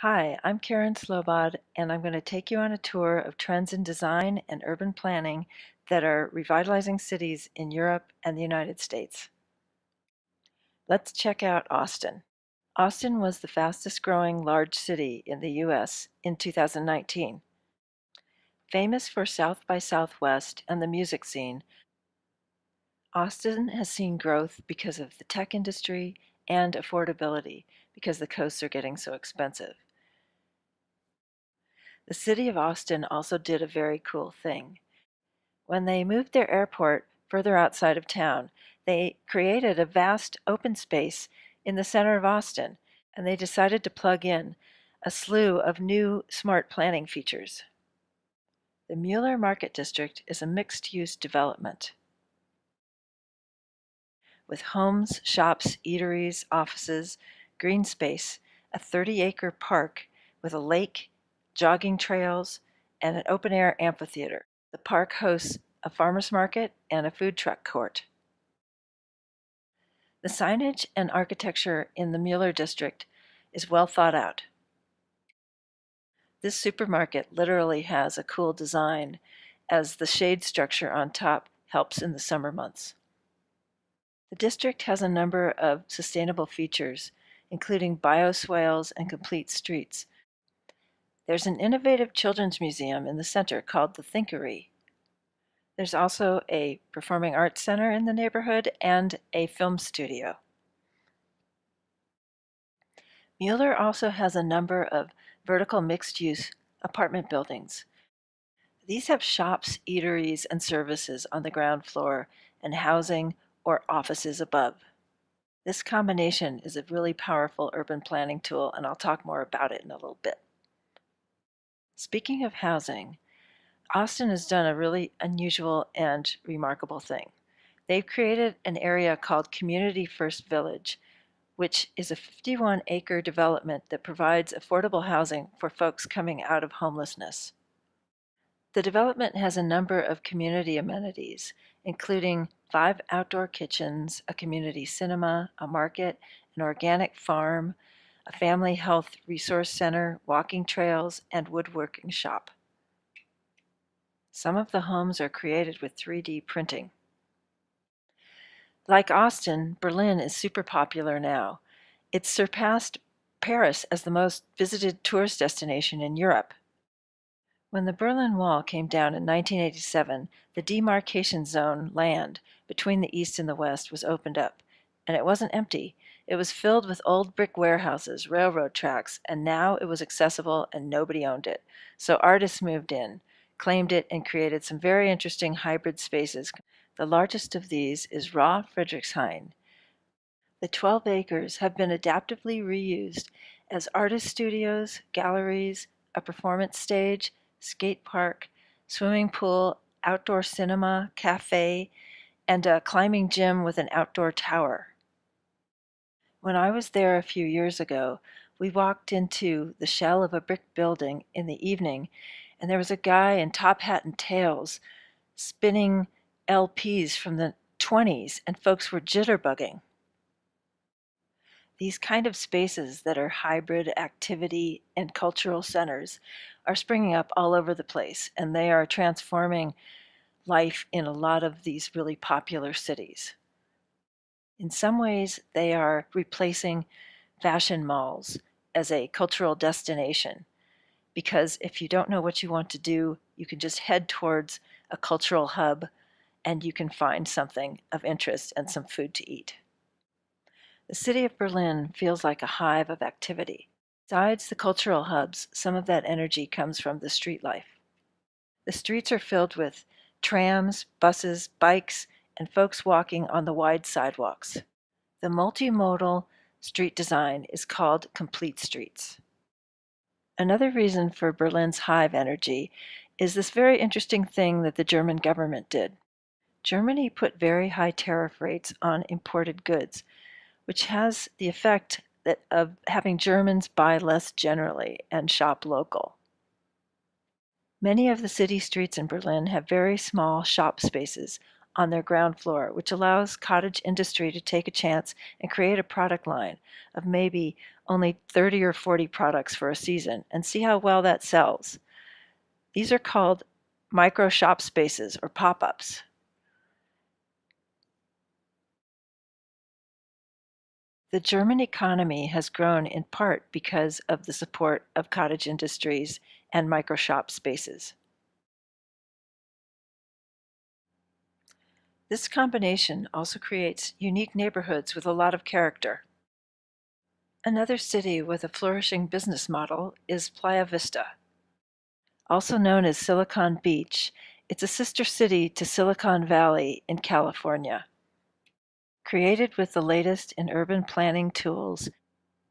Hi, I'm Karen Slobod, and I'm going to take you on a tour of trends in design and urban planning that are revitalizing cities in Europe and the United States. Let's check out Austin. Austin was the fastest growing large city in the US in 2019. Famous for South by Southwest and the music scene, Austin has seen growth because of the tech industry and affordability because the coasts are getting so expensive. The city of Austin also did a very cool thing. When they moved their airport further outside of town, they created a vast open space in the center of Austin, and they decided to plug in a slew of new smart planning features. The Mueller Market District is a mixed-use development with homes, shops, eateries, offices, green space, a 30-acre park with a lake, jogging trails, and an open-air amphitheater. The park hosts a farmers market and a food truck court. The signage and architecture in the Mueller district is well thought out. This supermarket literally has a cool design, as the shade structure on top helps in the summer months. The district has a number of sustainable features, including bioswales and complete streets. There's an innovative children's museum in the center called the Thinkery. There's also a performing arts center in the neighborhood and a film studio. Mueller also has a number of vertical mixed-use apartment buildings. These have shops, eateries, and services on the ground floor and housing or offices above. This combination is a really powerful urban planning tool, and I'll talk more about it in a little bit. Speaking of housing, Austin has done a really unusual and remarkable thing. They've created an area called Community First Village, which is a 51-acre development that provides affordable housing for folks coming out of homelessness. The development has a number of community amenities, including 5 outdoor kitchens, a community cinema, a market, an organic farm, a family health resource center, walking trails, and woodworking shop. Some of the homes are created with 3D printing. Like Austin, Berlin is super popular now. It's surpassed Paris as the most visited tourist destination in Europe. When the Berlin Wall came down in 1987, the demarcation zone land between the East and the West was opened up, and it wasn't empty. It was filled with old brick warehouses, railroad tracks, and now it was accessible and nobody owned it. So artists moved in, claimed it, and created some very interesting hybrid spaces. The largest of these is Raw Friedrichshain. The 12 acres have been adaptively reused as artist studios, galleries, a performance stage, skate park, swimming pool, outdoor cinema, cafe, and a climbing gym with an outdoor tower. When I was there a few years ago, we walked into the shell of a brick building in the evening, and there was a guy in top hat and tails spinning LPs from the 20s, and folks were jitterbugging. These kind of spaces that are hybrid activity and cultural centers are springing up all over the place, and they are transforming life in a lot of these really popular cities. In some ways, they are replacing fashion malls as a cultural destination, because if you don't know what you want to do, you can just head towards a cultural hub and you can find something of interest and some food to eat. The city of Berlin feels like a hive of activity. Besides the cultural hubs, some of that energy comes from the street life. The streets are filled with trams, buses, bikes, and folks walking on the wide sidewalks. The multimodal street design is called complete streets. Another reason for Berlin's hive energy is this very interesting thing that the German government did. Germany put very high tariff rates on imported goods, which has the effect of having Germans buy less generally and shop local. Many of the city streets in Berlin have very small shop spaces on their ground floor, which allows cottage industry to take a chance and create a product line of maybe only 30 or 40 products for a season and see how well that sells. These are called micro shop spaces or pop-ups. The German economy has grown in part because of the support of cottage industries and micro shop spaces. This combination also creates unique neighborhoods with a lot of character. Another city with a flourishing business model is Playa Vista. Also known as Silicon Beach, it's a sister city to Silicon Valley in California. Created with the latest in urban planning tools,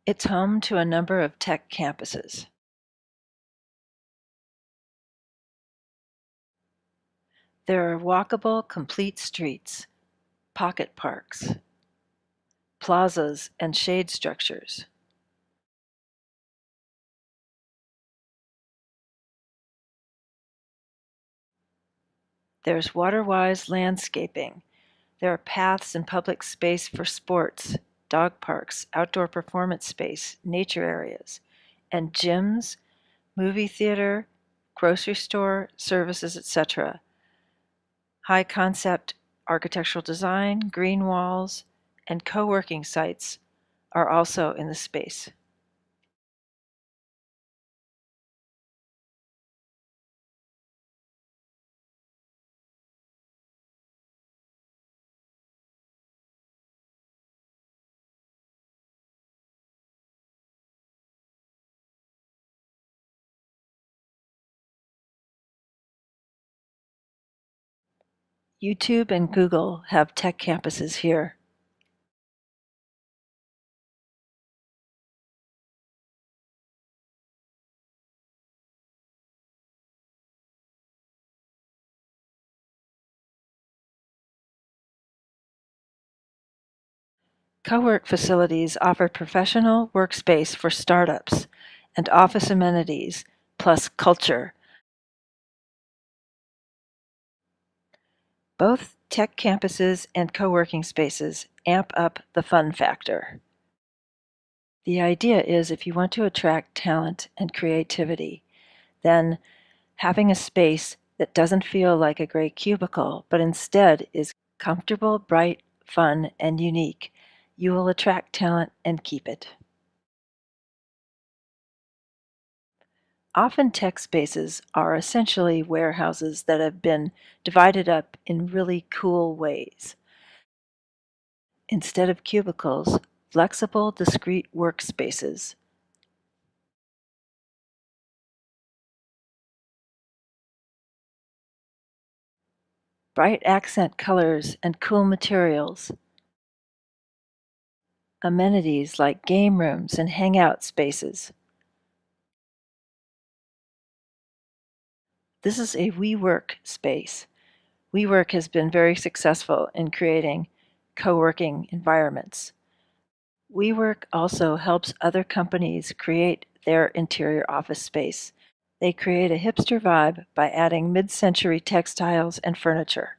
it's home to a number of tech campuses. There are walkable, complete streets, pocket parks, plazas, and shade structures. There's water-wise landscaping. There are paths and public space for sports, dog parks, outdoor performance space, nature areas, and gyms, movie theater, grocery store, services, etc. High concept architectural design, green walls, and co-working sites are also in the space. YouTube and Google have tech campuses here. Co-work facilities offer professional workspace for startups and office amenities, plus culture. Both tech campuses and co-working spaces amp up the fun factor. The idea is if you want to attract talent and creativity, then having a space that doesn't feel like a gray cubicle, but instead is comfortable, bright, fun, and unique, you will attract talent and keep it. Often tech spaces are essentially warehouses that have been divided up in really cool ways. Instead of cubicles, flexible, discrete workspaces. Bright accent colors and cool materials. Amenities like game rooms and hangout spaces. This is a WeWork space. WeWork has been very successful in creating co-working environments. WeWork also helps other companies create their interior office space. They create a hipster vibe by adding mid-century textiles and furniture.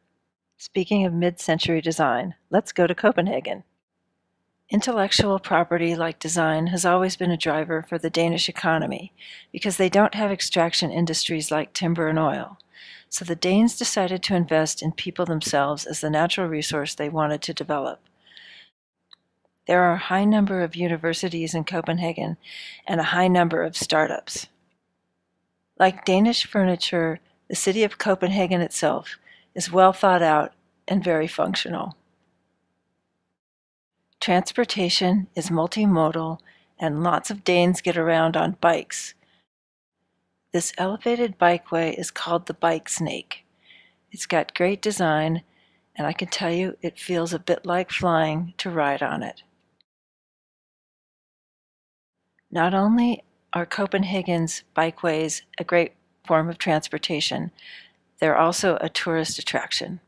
Speaking of mid-century design, let's go to Copenhagen. Intellectual property like design has always been a driver for the Danish economy because they don't have extraction industries like timber and oil. So the Danes decided to invest in people themselves as the natural resource they wanted to develop. There are a high number of universities in Copenhagen and a high number of startups. Like Danish furniture, the city of Copenhagen itself is well thought out and very functional. Transportation is multimodal and lots of Danes get around on bikes. This elevated bikeway is called the Bike Snake. It's got great design, and I can tell you it feels a bit like flying to ride on it. Not only are Copenhagen's bikeways a great form of transportation, they're also a tourist attraction.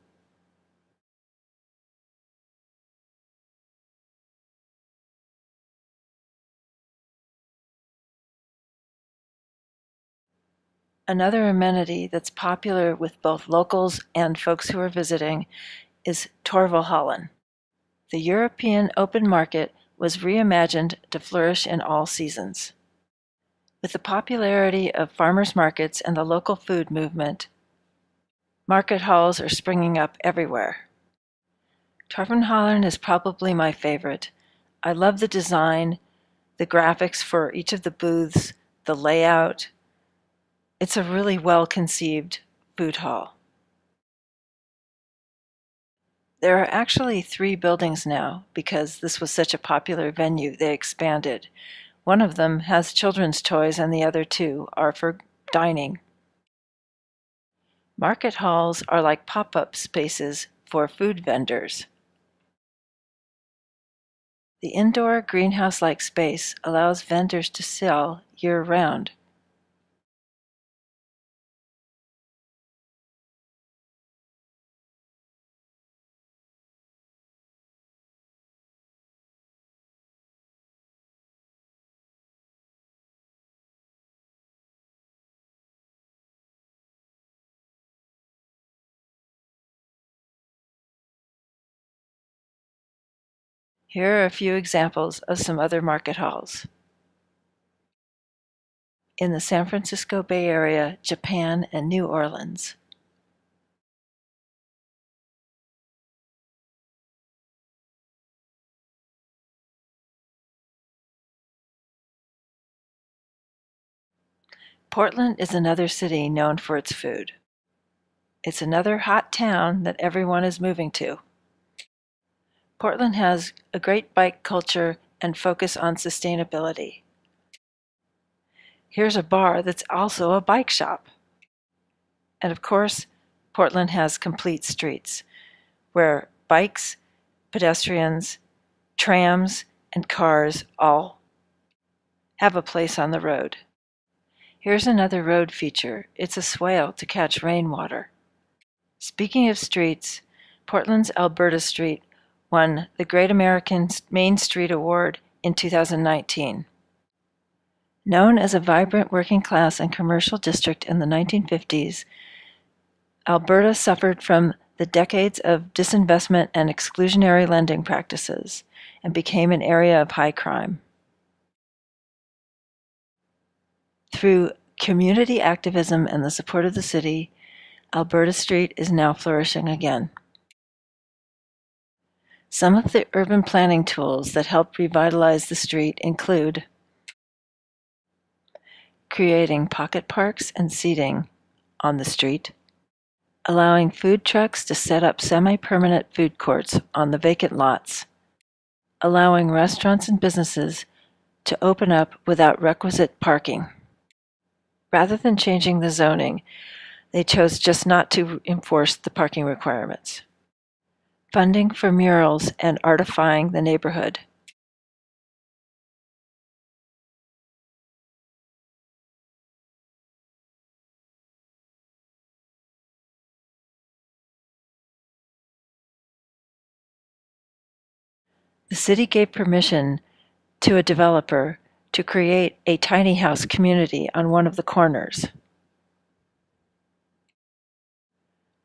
Another amenity that's popular with both locals and folks who are visiting is Torvaldhallen. The European open market was reimagined to flourish in all seasons. With the popularity of farmers markets and the local food movement, market halls are springing up everywhere. Tarvenhallen is probably my favorite. I love the design, the graphics for each of the booths, the layout. It's a really well-conceived food hall. There are actually 3 buildings now because this was such a popular venue, they expanded. One of them has children's toys and the other 2 are for dining. Market halls are like pop-up spaces for food vendors. The indoor greenhouse-like space allows vendors to sell year-round. Here are a few examples of some other market halls. In the San Francisco Bay Area, Japan, and New Orleans. Portland is another city known for its food. It's another hot town that everyone is moving to. Portland has a great bike culture and focus on sustainability. Here's a bar that's also a bike shop. And of course, Portland has complete streets where bikes, pedestrians, trams, and cars all have a place on the road. Here's another road feature. It's a swale to catch rainwater. Speaking of streets, Portland's Alberta Street won the Great American Main Street Award in 2019. Known as a vibrant working class and commercial district in the 1950s, Alberta suffered from the decades of disinvestment and exclusionary lending practices and became an area of high crime. Through community activism and the support of the city, Alberta Street is now flourishing again. Some of the urban planning tools that help revitalize the street include creating pocket parks and seating on the street, allowing food trucks to set up semi-permanent food courts on the vacant lots, allowing restaurants and businesses to open up without requisite parking. Rather than changing the zoning, they chose just not to enforce the parking requirements. Funding for murals and artifying the neighborhood. The city gave permission to a developer to create a tiny house community on one of the corners.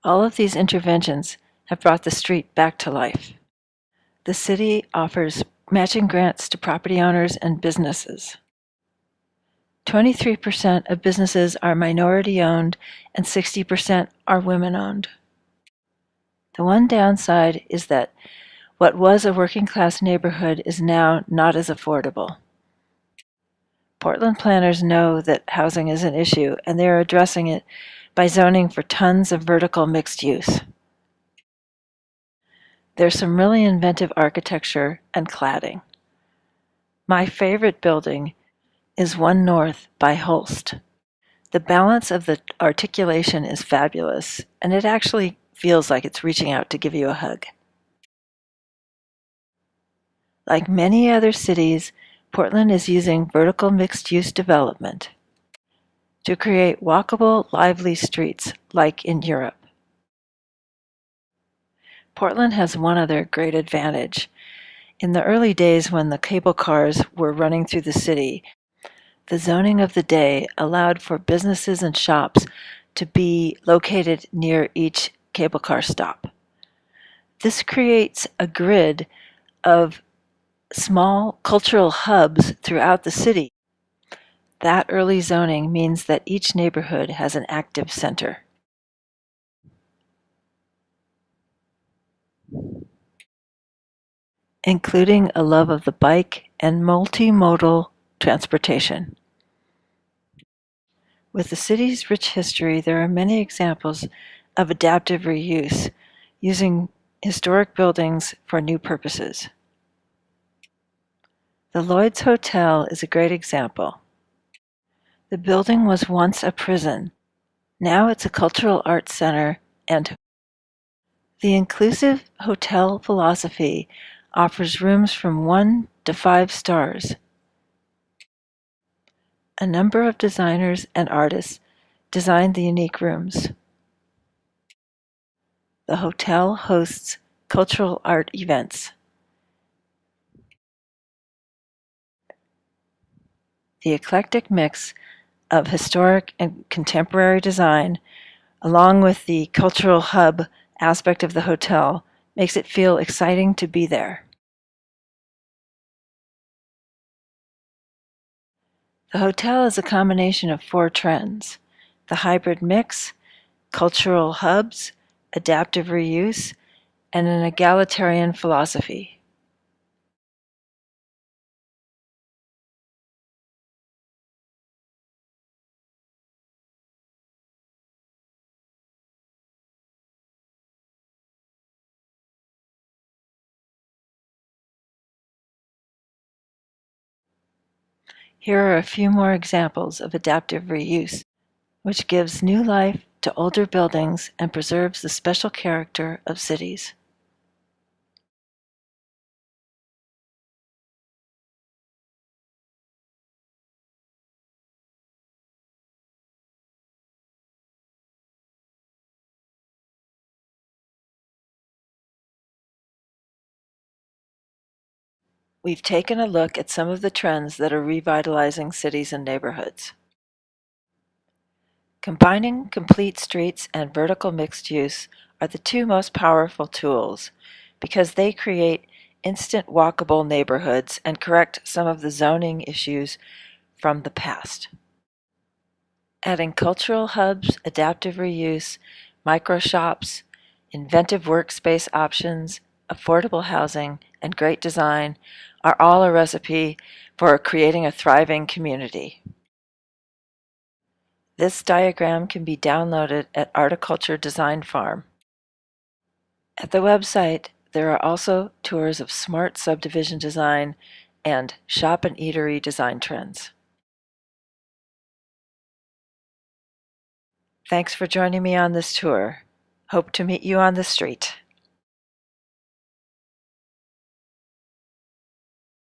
All of these interventions have brought the street back to life. The city offers matching grants to property owners and businesses. 23% of businesses are minority-owned and 60% are women-owned. The one downside is that what was a working-class neighborhood is now not as affordable. Portland planners know that housing is an issue, and they are addressing it by zoning for tons of vertical mixed use. There's some really inventive architecture and cladding. My favorite building is One North by Holst. The balance of the articulation is fabulous, and it actually feels like it's reaching out to give you a hug. Like many other cities, Portland is using vertical mixed-use development to create walkable, lively streets like in Europe. Portland has one other great advantage. In the early days when the cable cars were running through the city, the zoning of the day allowed for businesses and shops to be located near each cable car stop. This creates a grid of small cultural hubs throughout the city. That early zoning means that each neighborhood has an active center, including a love of the bike and multimodal transportation. With the city's rich history, there are many examples of adaptive reuse, using historic buildings for new purposes. The Lloyd's Hotel is a great example. The building was once a prison. Now it's a cultural arts center, and the inclusive hotel philosophy offers rooms from 1 to 5 stars. A number of designers and artists designed the unique rooms. The hotel hosts cultural art events. The eclectic mix of historic and contemporary design, along with the cultural hub aspect of the hotel, makes it feel exciting to be there. The hotel is a combination of 4 trends: the hybrid mix, cultural hubs, adaptive reuse, and an egalitarian philosophy. Here are a few more examples of adaptive reuse, which gives new life to older buildings and preserves the special character of cities. We've taken a look at some of the trends that are revitalizing cities and neighborhoods. Combining complete streets and vertical mixed use are the 2 most powerful tools because they create instant walkable neighborhoods and correct some of the zoning issues from the past. Adding cultural hubs, adaptive reuse, micro shops, inventive workspace options, affordable housing, and great design are all a recipe for creating a thriving community. This diagram can be downloaded at Articulture Design Farm. At the website, there are also tours of smart subdivision design and shop and eatery design trends. Thanks for joining me on this tour. Hope to meet you on the street.